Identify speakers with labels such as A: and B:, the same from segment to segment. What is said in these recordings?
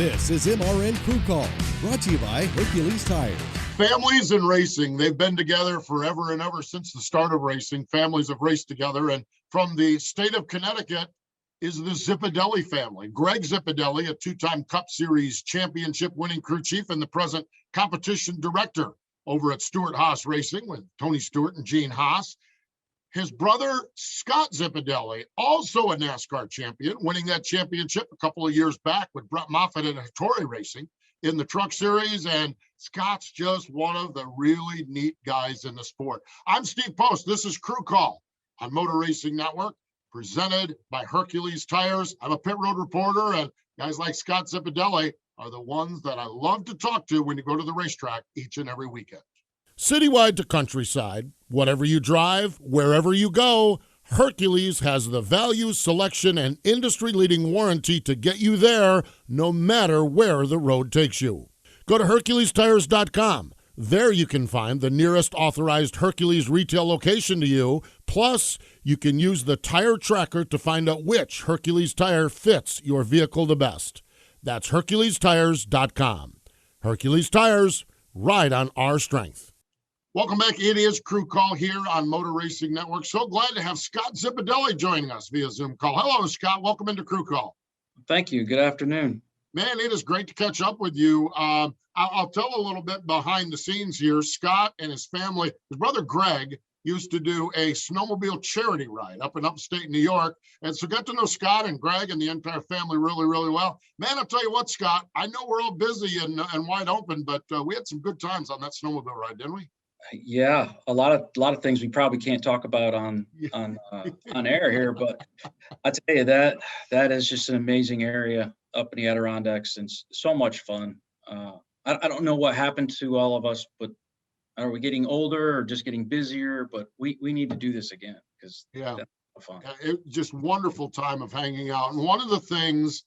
A: This is MRN Crew Call, brought to you by Hercules Tires.
B: Families in racing, they've been together forever and ever since the start of racing. Families have raced together, and from the state of Connecticut is the Zipadelli family. Greg Zipadelli, a two-time Cup Series championship winning crew chief and the present competition director over at Stewart Haas Racing with Tony Stewart and Gene Haas. His brother, Scott Zipadelli, also a NASCAR champion, winning that championship a couple of years back with Brett Moffitt at Hattori Racing in the Truck Series. And Scott's just one of the really neat guys in the sport. I'm Steve Post. This is Crew Call on Motor Racing Network, presented by Hercules Tires. I'm a pit road reporter, and guys like Scott Zipadelli are the ones that I love to talk to when you go to the racetrack each and every weekend.
C: Citywide to countryside, whatever you drive, wherever you go, Hercules has the value, selection, and industry-leading warranty to get you there no matter where the road takes you. Go to HerculesTires.com. There you can find the nearest authorized Hercules retail location to you. Plus, you can use the tire tracker to find out which Hercules tire fits your vehicle the best. That's HerculesTires.com. Hercules Tires, ride on our strength.
B: Welcome back. It is Crew Call here on Motor Racing Network. So glad to have Scott Zipadelli joining us via Zoom call. Hello, Scott. Welcome into Crew Call.
D: Thank you. Good afternoon.
B: Man, it is great to catch up with you. I'll tell a little bit behind the scenes here. Scott and his family, his brother Greg, used to do a snowmobile charity ride up in upstate New York. And so got to know Scott and Greg and the entire family really, really well. Man, I'll tell you what, Scott, I know we're all busy and wide open, but we had some good times on that snowmobile ride, didn't we?
D: Yeah, a lot of things we probably can't talk about on air here, but I tell you that is just an amazing area up in the Adirondacks and so much fun. I don't know what happened to all of us, but are we getting older or just getting busier? But we need to do this again because that's fun.
B: It just wonderful time of hanging out. And one of the things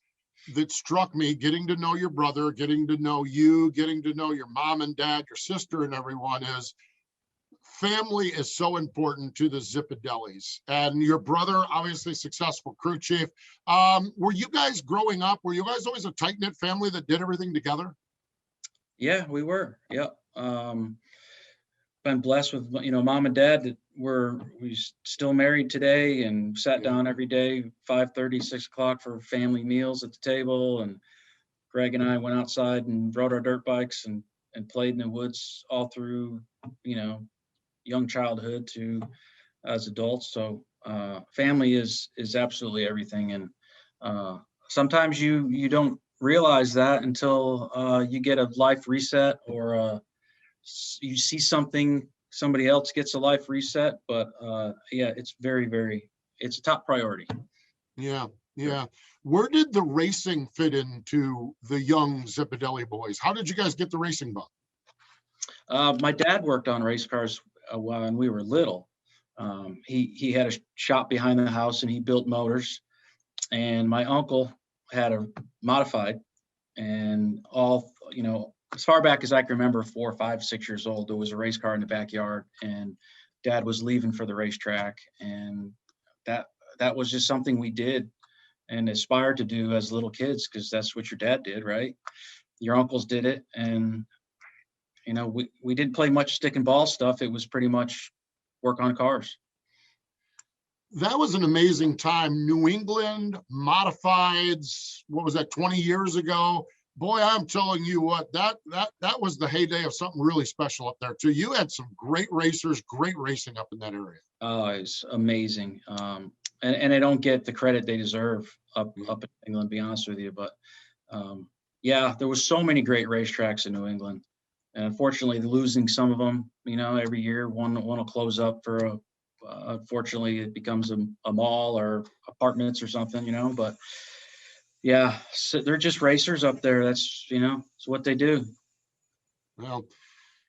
B: that struck me, getting to know your brother, getting to know you, getting to know your mom and dad, your sister and everyone, is family is so important to the Zipadellis. And your brother, obviously successful crew chief. Were you guys growing up, were you guys always a tight-knit family that did everything together?
D: Yeah, we were. Yeah. Been blessed with, mom and dad that we still married today and sat down every day, 5:30, 6 o'clock for family meals at the table. And Greg and I went outside and rode our dirt bikes and played in the woods all through, young childhood to as adults. So family is absolutely everything. And sometimes you don't realize that until you get a life reset or you see somebody else gets a life reset. But it's it's a top priority.
B: Yeah. Where did the racing fit into the young Zipadelli boys? How did you guys get the racing bug?
D: My dad worked on race cars when we were little. He had a shop behind the house and he built motors. And my uncle had a modified, and as far back as I can remember, 4, 5, 6 years old, there was a race car in the backyard, and Dad was leaving for the racetrack, and that was just something we did and aspired to do as little kids, because that's what your dad did, right? Your uncles did it, and we didn't play much stick and ball stuff. It was pretty much work on cars.
B: That was an amazing time. New England modifieds, what was that, 20 years ago? Boy, I'm telling you what, that was the heyday of something really special up there too. You had some great racers, great racing up in that area.
D: Oh, it's amazing. And they don't get the credit they deserve up in England, to be honest with you. But there was so many great racetracks in New England. And unfortunately, losing some of them, every year, one will close up for unfortunately, it becomes a mall or apartments or something, but yeah, so they're just racers up there. That's, it's what they do.
B: Well,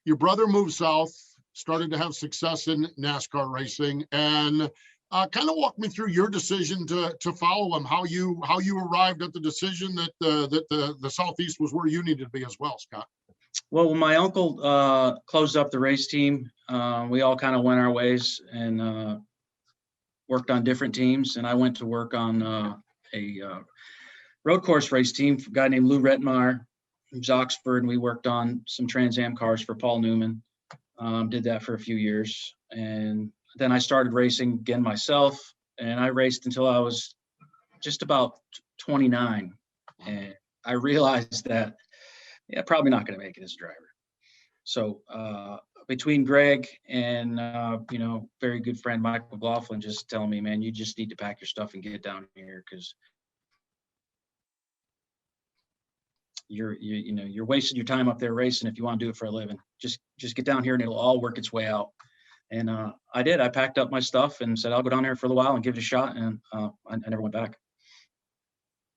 B: your brother moved south, started to have success in NASCAR racing, and kind of walk me through your decision to follow him, how you arrived at the decision that the Southeast was where you needed to be as well, Scott.
D: Well, when my uncle closed up the race team, we all kind of went our ways and worked on different teams. And I went to work on a road course race team, a guy named Lou Rettenmeyer from Oxford, and we worked on some Trans Am cars for Paul Newman. Did that for a few years, and then I started racing again myself, and I raced until I was just about 29, and I realized that, yeah, probably not going to make it as a driver. So between Greg and very good friend Mike McLaughlin just telling me, man, you just need to pack your stuff and get down here, because you're wasting your time up there racing if you want to do it for a living. Just get down here and it'll all work its way out. And I did. I packed up my stuff and said I'll go down there for a little while and give it a shot, and I never went back.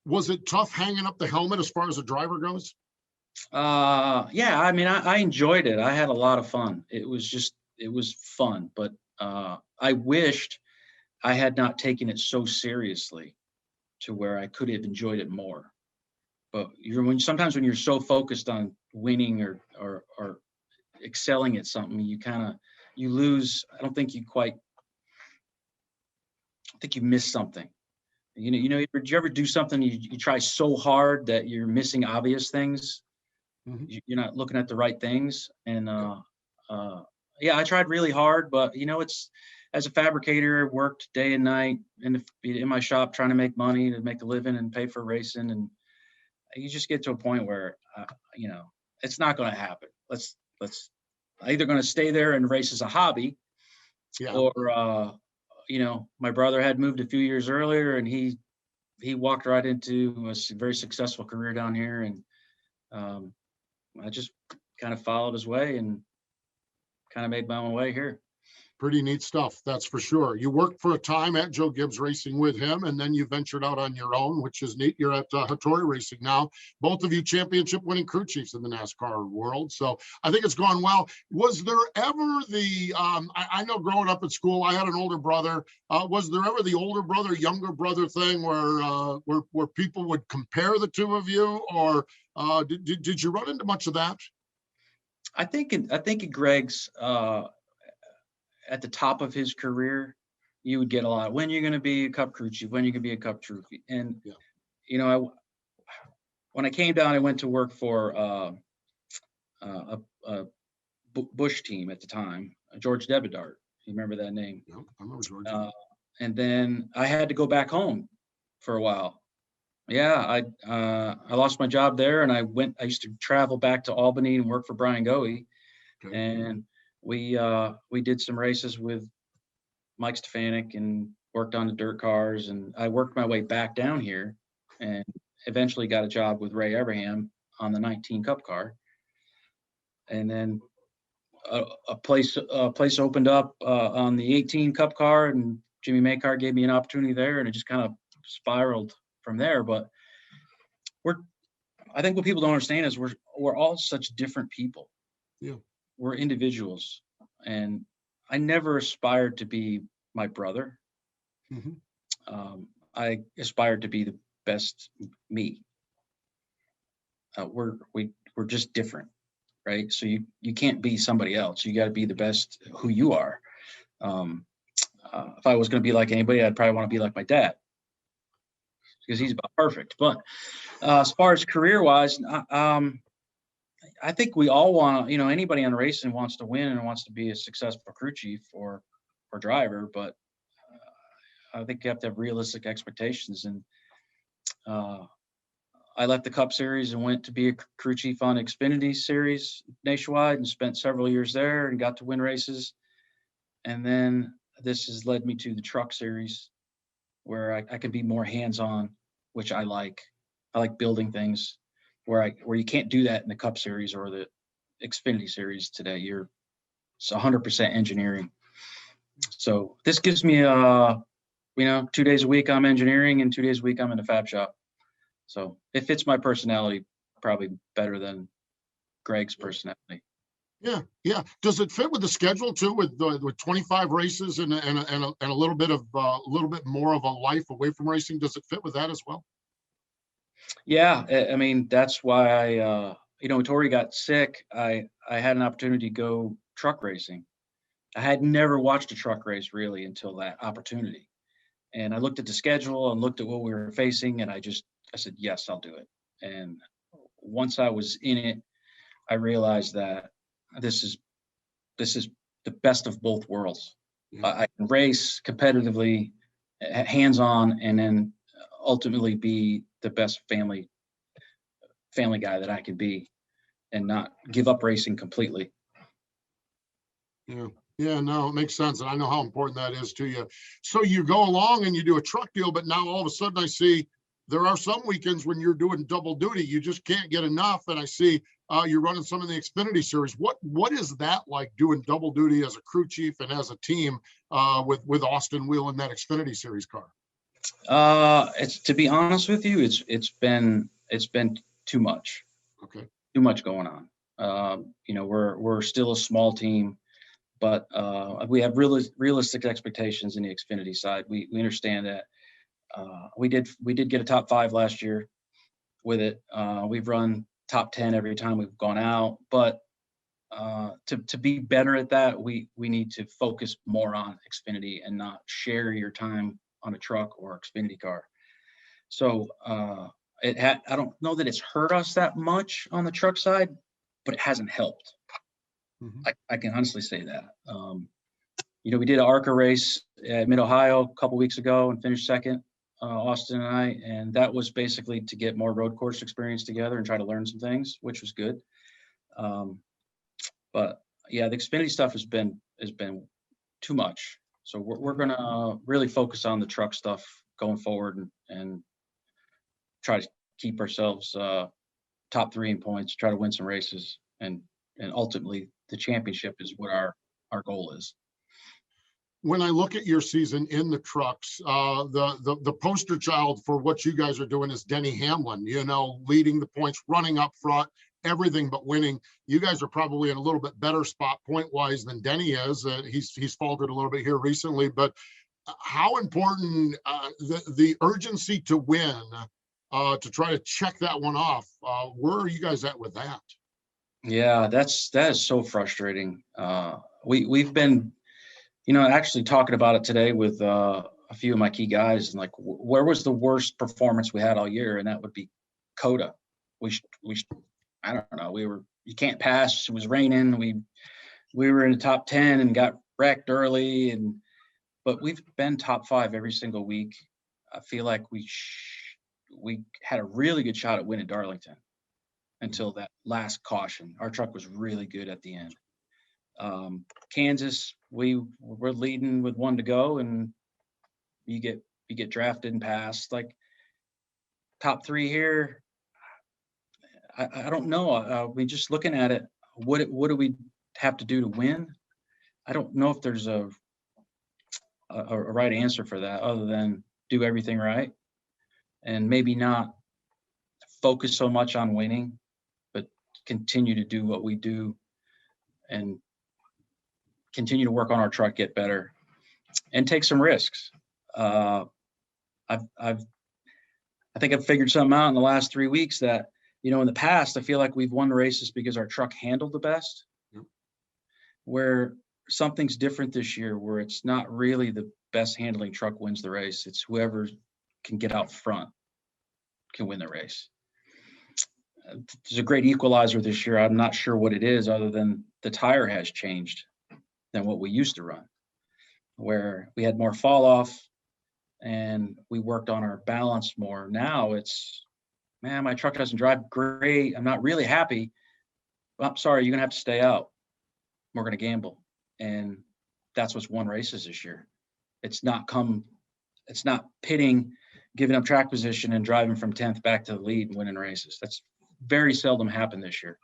B: Was it tough hanging up the helmet as far as a driver goes?
D: Yeah, I mean, I enjoyed it. I had a lot of fun. It was fun, but I wished I had not taken it so seriously to where I could have enjoyed it more. But sometimes when you're so focused on winning or excelling at something, you lose. I think you miss something. Did you ever do something you try so hard that you're missing obvious things?
B: Mm-hmm.
D: You're not looking at the right things. And yeah, I tried really hard, but it's, as a fabricator, worked day and night in my shop trying to make money to make a living and pay for racing, and you just get to a point where it's not going to happen. Let's either going to stay there and race as a hobby,
B: Yeah.
D: or my brother had moved a few years earlier, and he walked right into a very successful career down here, and I just kind of followed his way and kind of made my own way here.
B: Pretty neat stuff, that's for sure. You worked for a time at Joe Gibbs Racing with him, and then you ventured out on your own, which is neat. You're at Hattori Racing now. Both of you championship winning crew chiefs in the NASCAR world. So I think it's gone well. Was there ever I know growing up at school, I had an older brother. Was there ever the older brother, younger brother thing where people would compare the two of you, or did you run into much of that?
D: I think in Greg's, at the top of his career, you would get a lot. When you're going to be a Cup crew chief, when you can be a Cup crew chief. And,
B: yeah.
D: When I came down, I went to work for a Bush team at the time, George Debidart. You remember that name?
B: Yeah, I remember George.
D: And then I had to go back home for a while. Yeah, I lost my job there, and I used to travel back to Albany and work for Brian Goey.
B: Okay.
D: And we did some races with Mike Stefanik and worked on the dirt cars, and I worked my way back down here and eventually got a job with Ray Everham on the 19 Cup car. And then a place opened up on the 18 Cup car, and Jimmy Maycar gave me an opportunity there, and it just kind of spiraled from there. But I think what people don't understand is we're all such different people.
B: Yeah.
D: We're individuals, and I never aspired to be my brother.
B: Mm-hmm.
D: I aspired to be the best me. We're just different, right? So you can't be somebody else. You got to be the best who you are. If I was going to be like anybody, I'd probably want to be like my dad, because he's about perfect. But as far as career-wise, I think we all want, anybody on racing wants to win and wants to be a successful crew chief or driver, but I think you have to have realistic expectations. And I left the Cup Series and went to be a crew chief on Xfinity Series nationwide and spent several years there and got to win races. And then this has led me to the Truck Series, where I can be more hands-on, which I like. I like building things. Where you can't do that in the Cup Series or the Xfinity Series today. It's 100% engineering. So this gives me 2 days a week I'm engineering, and 2 days a week I'm in the fab shop. So it fits my personality probably better than Greg's personality.
B: Yeah. Does it fit with the schedule too, with 25 races and a little bit more of a life away from racing? Does it fit with that as well?
D: Yeah, I mean, that's why when Tori got sick, I had an opportunity to go truck racing. I had never watched a truck race really until that opportunity. And I looked at the schedule and looked at what we were facing, and I just I said, yes, I'll do it. And once I was in it, I realized that this is the best of both worlds.
B: Yeah.
D: I can race competitively, hands-on, and then ultimately be the best family guy that I can be, and not give up racing completely.
B: Yeah. Yeah, no, it makes sense. And I know how important that is to you. So you go along and you do a truck deal, but now all of a sudden I see there are some weekends when you're doing double duty. You just can't get enough. And I see you're running some of the Xfinity series. What is that like, doing double duty as a crew chief and as a team with Austin wheeling that Xfinity series car?
D: It's, to be honest with you, it's been too much.
B: Okay.
D: Too much going on. We're still a small team, but we have realistic expectations in the Xfinity side. We understand that we did get a top 5 last year with it. We've run top 10 every time we've gone out, but to be better at that, we need to focus more on Xfinity and not share your time on a truck or Xfinity car. So I don't know that it's hurt us that much on the truck side, but it hasn't helped.
B: Mm-hmm.
D: I can honestly say that. We did an ARCA race at Mid-Ohio a couple weeks ago and finished second, Austin and I, and that was basically to get more road course experience together and try to learn some things, which was good. But yeah, the Xfinity stuff has been too much. So we're gonna really focus on the truck stuff going forward and try to keep ourselves top 3 in points, try to win some races, and ultimately the championship is what our goal is.
B: When I look at your season in the trucks, the poster child for what you guys are doing is Denny Hamlin, leading the points, running up front, everything but winning. You guys are probably in a little bit better spot point-wise than Denny is. He's faltered a little bit here recently, but how important the urgency to win, to try to check that one off, where are you guys at with that?
D: Yeah, that is so frustrating. We've been actually talking about it today with a few of my key guys, and like, where was the worst performance we had all year? And that would be Coda. I don't know. You can't pass. It was raining. We were in the top 10 and got wrecked early, but we've been top 5 every single week. I feel like we had a really good shot at winning Darlington until that last caution. Our truck was really good at the end. Kansas, we're leading with 1 to go, and you get drafted and passed. Like, top 3 here, I don't know. We just looking at it. What do we have to do to win? I don't know if there's a right answer for that, other than do everything right and maybe not focus so much on winning, but continue to do what we do and continue to work on our truck, get better, and take some risks. I think I've figured something out in the last 3 weeks that, in the past, I feel like we've won races because our truck handled the best.
B: Yep.
D: Where something's different this year, where it's not really the best handling truck wins the race. It's whoever can get out front can win the race. There's a great equalizer this year. I'm not sure what it is, other than the tire has changed than what we used to run, where we had more fall off and we worked on our balance more. Now it's, man, my truck doesn't drive great. I'm not really happy. Well, I'm sorry, you're going to have to stay out. We're going to gamble. And that's what's won races this year. It's not pitting, giving up track position and driving from 10th back to the lead and winning races. That's very seldom happened this year.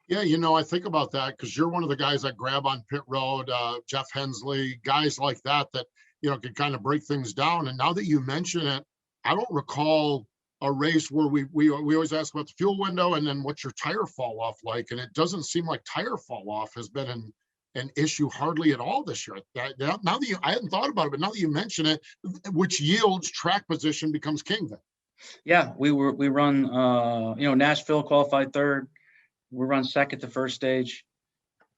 B: Yeah, I think about that because you're one of the guys that grab on pit road, Jeff Hensley, guys like that can kind of break things down. And now that you mention it, I don't recall a race where we always ask about the fuel window and then what's your tire fall off like. And it doesn't seem like tire fall off has been an issue hardly at all this year. Now that I hadn't thought about it, but now that you mention it, which yields track position becomes king then.
D: Yeah, we run, Nashville qualified 3rd. We run 2nd the first stage.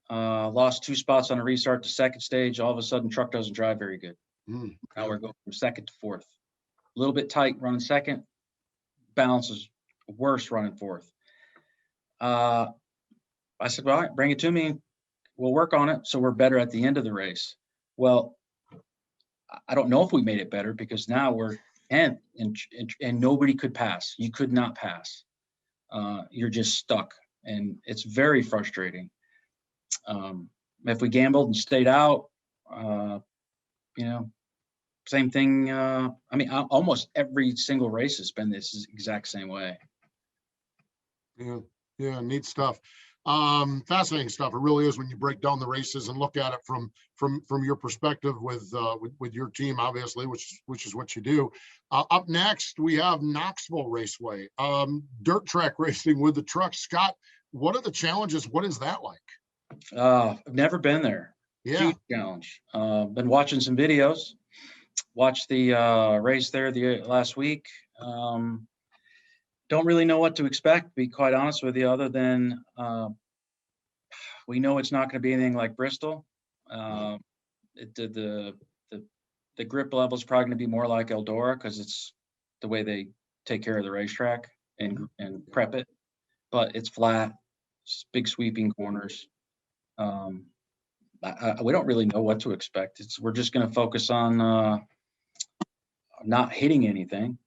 D: Lost 2 spots on a restart to 2nd stage. All of a sudden, truck doesn't drive very good. Now we're going from 2nd to 4th. little bit tight running second, balance is worse running fourth. I said, well, all right, bring it to me. We'll work on it so we're better at the end of the race. Well, I don't know if we made it better because now we're 10th and nobody could pass. You could not pass. You're just stuck, and it's very frustrating. If we gambled and stayed out, same thing. Almost every single race has been this exact same way.
B: Yeah, neat stuff. Fascinating stuff. It really is when you break down the races and look at it from your perspective with your team, obviously, which is what you do. Up next, we have Knoxville Raceway, dirt track racing with the truck. Scott, what are the challenges? What is that like?
D: I've never been there.
B: Yeah.
D: Huge challenge. Been watching some videos. Watched the race there the last week. Don't really know what to expect, to be quite honest with you, other than we know it's not going to be anything like Bristol. The grip level is probably going to be more like Eldora because it's the way they take care of the racetrack and prep it. But it's flat, big sweeping corners. We don't really know what to expect. We're just going to focus on not hitting anything,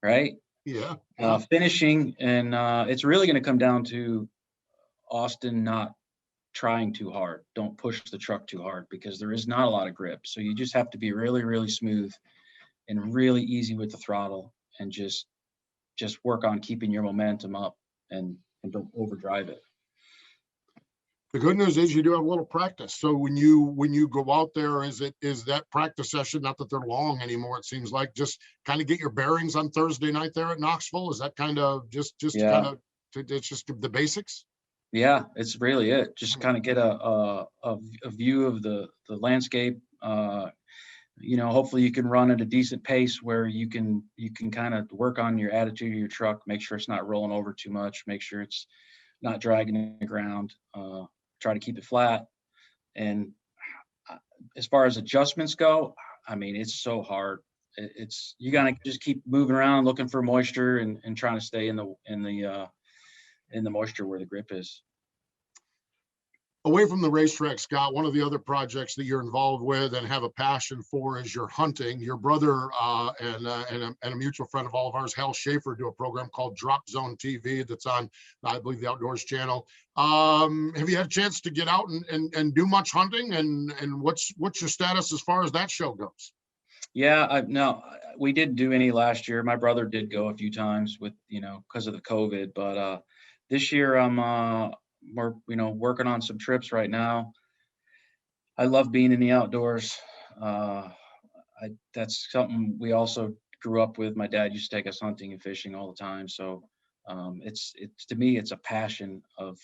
D: right?
B: Yeah.
D: Finishing, and it's really going to come down to Austin not trying too hard. Don't push the truck too hard because there is not a lot of grip. So you just have to be really, really smooth and really easy with the throttle, and just work on keeping your momentum up and don't overdrive it.
B: The good news is you do have a little practice. So when you go out there, is that practice session, not that they're long anymore, it seems like, just kind of get your bearings on Thursday night there at Knoxville? Is that kind of just it's just the basics?
D: Yeah, it's really it. Just kind of get a view of the landscape. Hopefully you can run at a decent pace where you can kind of work on your attitude of your truck, make sure it's not rolling over too much, make sure it's not dragging the ground, try to keep it flat. And as far as adjustments go, it's so hard. You gotta just keep moving around, looking for moisture and trying to stay in the moisture where the grip is.
B: Away from the racetrack, Scott, one of the other projects that you're involved with and have a passion for is your hunting. Your brother and a mutual friend of all of ours, Hal Schaefer, do a program called Drop Zone TV that's on, I believe, the Outdoors channel. Have you had a chance to get out and do much hunting? And what's your status as far as that show goes?
D: Yeah, no, we didn't do any last year. My brother did go a few times with, because of the COVID, but this year we're working on some trips right now. I love being in the outdoors. That's something we also grew up with. My dad used to take us hunting and fishing all the time. So it's to me, it's a passion of,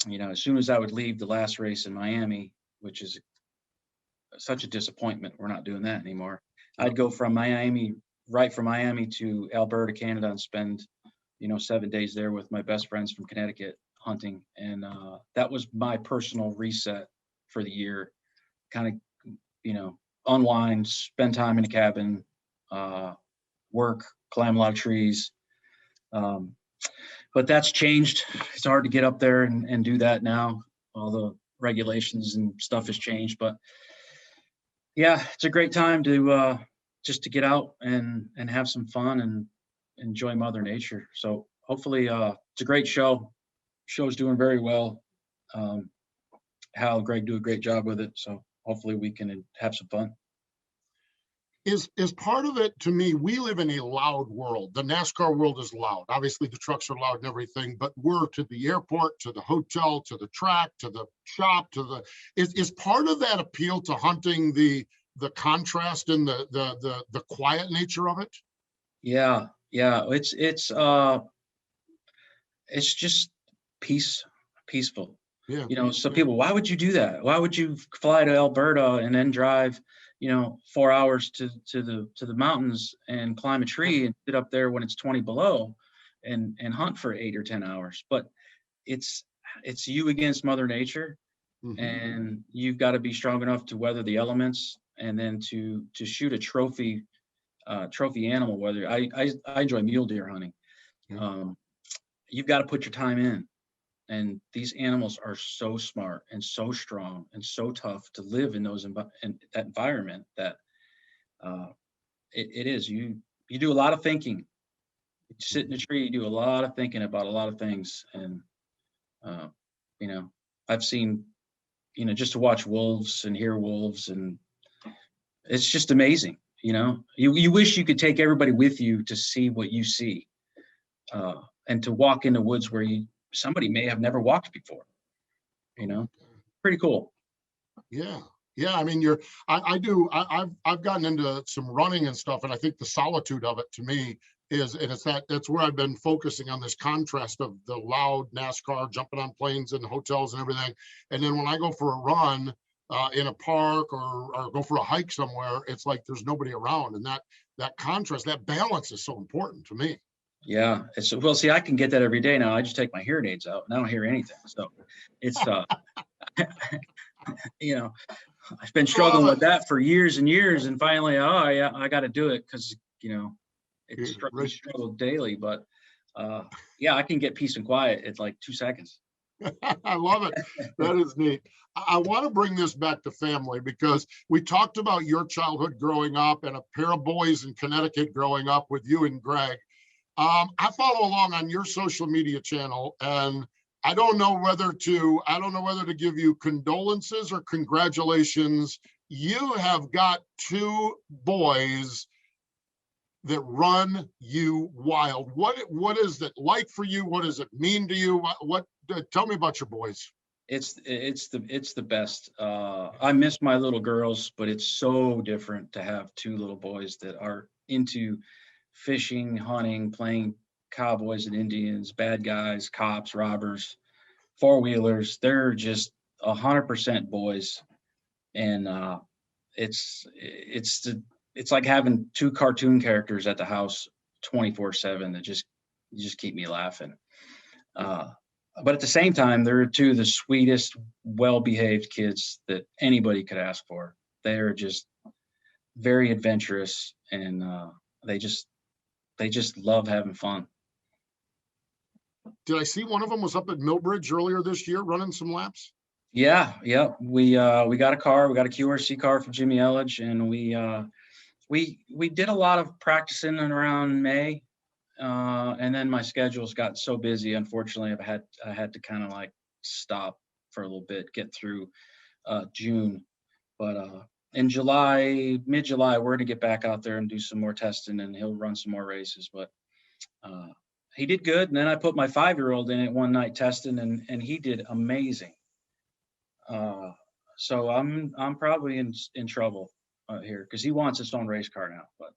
D: as soon as I would leave the last race in Miami, which is such a disappointment, we're not doing that anymore. I'd go from Miami to Alberta, Canada, and spend 7 days there with my best friends from Connecticut hunting. And that was my personal reset for the year. Kind of, unwind, spend time in a cabin, work, climb a lot of trees. But that's changed. It's hard to get up there and do that now. All the regulations and stuff has changed. But yeah, it's a great time to just to get out and have some fun and enjoy Mother Nature. So hopefully it's a great show. Show's doing very well. Hal and Greg do a great job with it. So hopefully we can have some fun.
B: Is part of it, to me, we live in a loud world. The NASCAR world is loud. Obviously the trucks are loud and everything, but we're to the airport, to the hotel, to the track, to the shop, is part of that appeal to hunting the contrast and the quiet nature of it?
D: Yeah. It's just peaceful.
B: Yeah.
D: So people, why would you do that? Why would you fly to Alberta and then drive, 4 hours to the mountains and climb a tree and sit up there when it's 20 below and hunt for 8 or 10 hours? But it's you against Mother Nature. Mm-hmm. And you've got to be strong enough to weather the elements and then to shoot a trophy trophy animal, whether I enjoy mule deer hunting. You've got to put your time in. And these animals are so smart and so strong and so tough to live in in that environment that it is. You do a lot of thinking. You sit in a tree, you do a lot of thinking about a lot of things. And, I've seen, just to watch wolves and hear wolves, and it's just amazing. You wish you could take everybody with you to see what you see, and to walk in the woods where somebody may have never walked before. Pretty cool.
B: Yeah. I mean, I've gotten into some running and stuff, and I think the solitude of it to me that's where I've been focusing on this contrast of the loud NASCAR, jumping on planes and hotels and everything. And then when I go for a run in a park or go for a hike somewhere, it's like there's nobody around. And that contrast, that balance is so important to me.
D: Yeah. Well, see, I can get that every day now. I just take my hearing aids out and I don't hear anything. So it's, I've been struggling with that for years and years. And finally, I got to do it because, it's struggle daily. But I can get peace and quiet in like 2 seconds.
B: I love it. That is neat. I want to bring this back to family because we talked about your childhood growing up and a pair of boys in Connecticut growing up with you and Greg. I follow along on your social media channel, and I don't know whether to give you condolences or congratulations. You have got 2 boys that run you wild. What is it like for you? What does it mean to you? Tell me about your boys.
D: It's the best. I miss my little girls, but it's so different to have 2 little boys that are into fishing, hunting, playing cowboys and Indians, bad guys, cops, robbers, 4-wheelers. They're just 100% boys. And it's like having 2 cartoon characters at the house 24/7 that just keep me laughing. But at the same time, they're 2 of the sweetest, well-behaved kids that anybody could ask for. They're just very adventurous, and they just love having fun.
B: Did I see one of them was up at Millbridge earlier this year running some laps?
D: Yeah. We got a car. We got a QRC car from Jimmy Elledge, and we did a lot of practicing in around May, and then my schedule's got so busy. Unfortunately, I had to kind of like stop for a little bit, get through June. But in July, mid-July, we're gonna get back out there and do some more testing, and he'll run some more races. But he did good, and then I put my 5-year-old in it one night testing, and he did amazing. So I'm probably in trouble here because he wants his own race car now. But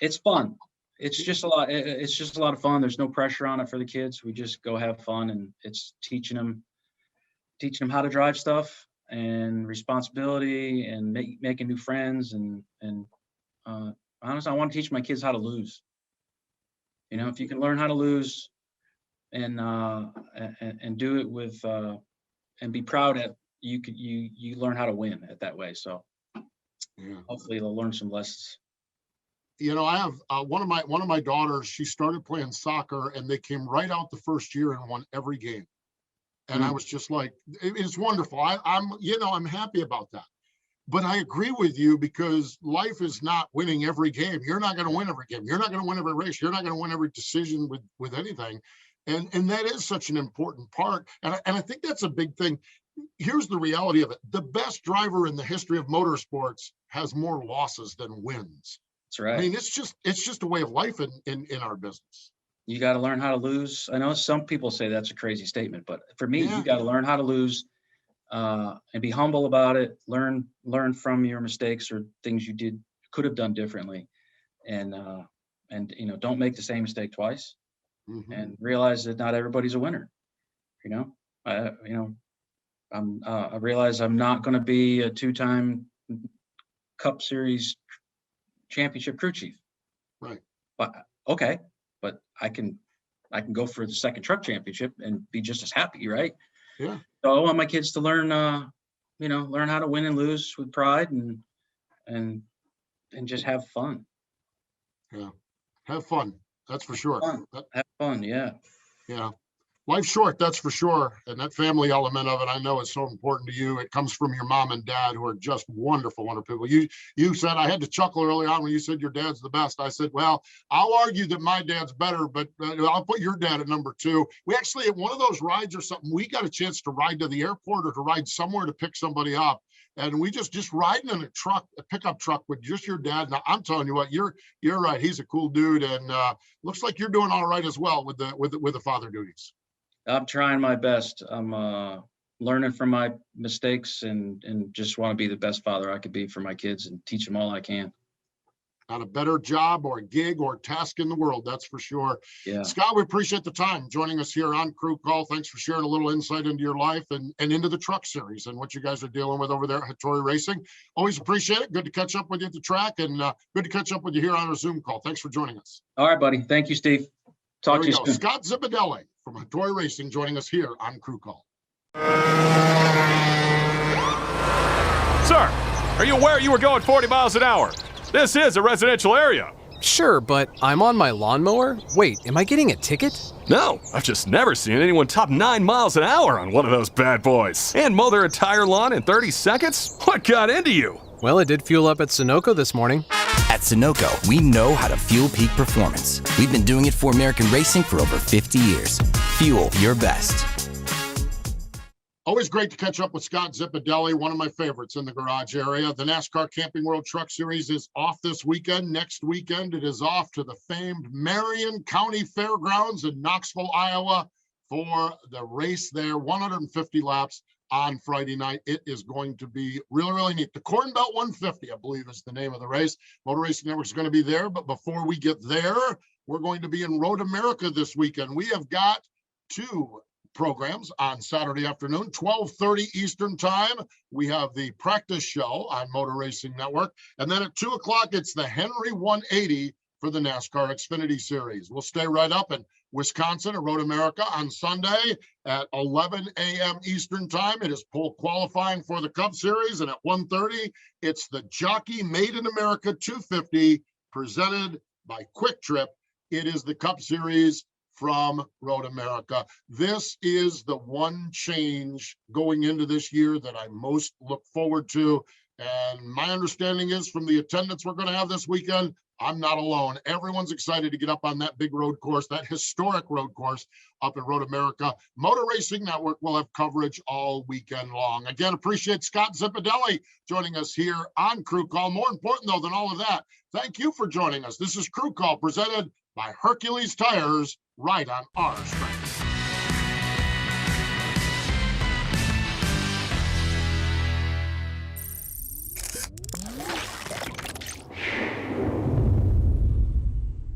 D: it's fun. It's just a lot. It's just a lot of fun. There's no pressure on it for the kids. We just go have fun, and it's teaching them how to drive stuff and responsibility and making new friends. And honestly, I want to teach my kids how to lose. If you can learn how to lose and do it with and be proud at you learn how to win at that way. So hopefully they'll learn some lessons.
B: I have one of my daughters. She started playing soccer, and they came right out the first year and won every game. And I was just like, it's wonderful. I'm happy about that. But I agree with you because life is not winning every game. You're not going to win every game. You're not going to win every race. You're not going to win every decision with anything. And that is such an important part. And I think that's a big thing. Here's the reality of it. The best driver in the history of motorsports has more losses than wins.
D: That's right.
B: I mean, it's just a way of life in our business.
D: You got to learn how to lose. I know some people say that's a crazy statement, but for me, you got to learn how to lose and be humble about it. Learn from your mistakes or things you could have done differently, and don't make the same mistake twice. Mm-hmm. And realize that not everybody's a winner. I realize I'm not going to be a 2-time Cup Series championship crew chief.
B: Right.
D: But okay, but I can go for the 2nd truck championship and be just as happy, right?
B: Yeah.
D: So I want my kids to learn how to win and lose with pride and just have fun.
B: Yeah. Have fun. That's for sure.
D: Have fun. Yeah.
B: Yeah. Life's short, that's for sure. And that family element of it, I know is so important to you. It comes from your mom and dad, who are just wonderful, wonderful people. You said, I had to chuckle early on when you said your dad's the best. I said, well, I'll argue that my dad's better, but I'll put your dad at number 2. We actually, at one of those rides or something, we got a chance to ride to the airport or to ride somewhere to pick somebody up. And we just riding in a pickup truck with just your dad. Now, I'm telling you what, you're right. He's a cool dude, and looks like you're doing all right as well with the father duties.
D: I'm trying my best. I'm learning from my mistakes and just want to be the best father I could be for my kids and teach them all I can.
B: Not a better job or gig or task in the world, that's for sure.
D: Yeah.
B: Scott, we appreciate the time joining us here on Crew Call. Thanks for sharing a little insight into your life and into the truck series and what you guys are dealing with over there at Hattori Racing. Always appreciate it. Good to catch up with you at the track, and good to catch up with you here on our Zoom call. Thanks for joining us.
D: All right, buddy. Thank you, Steve. Talk to you soon.
B: Scott Zipadelli from Hattori Racing joining us here on Crew Call.
E: Sir, are you aware you were going 40 miles an hour? This is a residential area.
F: Sure, but I'm on my lawnmower? Wait, am I getting a ticket?
E: No, I've just never seen anyone top 9 miles an hour on one of those bad boys. And mow their entire lawn in 30 seconds? What got into you?
F: Well, it did fuel up at Sunoco this morning.
G: At Sunoco, we know how to fuel peak performance. We've been doing it for American racing for over 50 years. Fuel your best.
B: Always great to catch up with Scott Zipadelli, one of my favorites in the garage area. The NASCAR Camping World Truck Series is off this weekend. Next weekend, it is off to the famed Marion County Fairgrounds in Knoxville, Iowa, for the race there, 150 laps on Friday night. It is going to be really, really neat. The Corn Belt 150, I believe, is the name of the race. Motor Racing Network is going to be there, but before we get there, we're going to be in Road America this weekend. We have got 2 programs on Saturday afternoon, 12:30 Eastern time. We have the practice show on Motor Racing Network. And then at 2 o'clock, it's the Henry 180 for the NASCAR Xfinity Series. We'll stay right up in Wisconsin at Road America on Sunday at 11 a.m. Eastern time. It is pole qualifying for the Cup Series. And at 1:30, it's the Jockey Made in America 250 presented by Quick Trip. It is the Cup Series from Road America. This is the one change going into this year that I most look forward to. And my understanding is from the attendance we're going to have this weekend, I'm not alone. Everyone's excited to get up on that big road course, that historic road course up at Road America. Motor Racing Network will have coverage all weekend long. Again, appreciate Scott Zipadelli joining us here on Crew Call. More important, though, than all of that, thank you for joining us. This is Crew Call presented by Hercules Tires, right on our strength.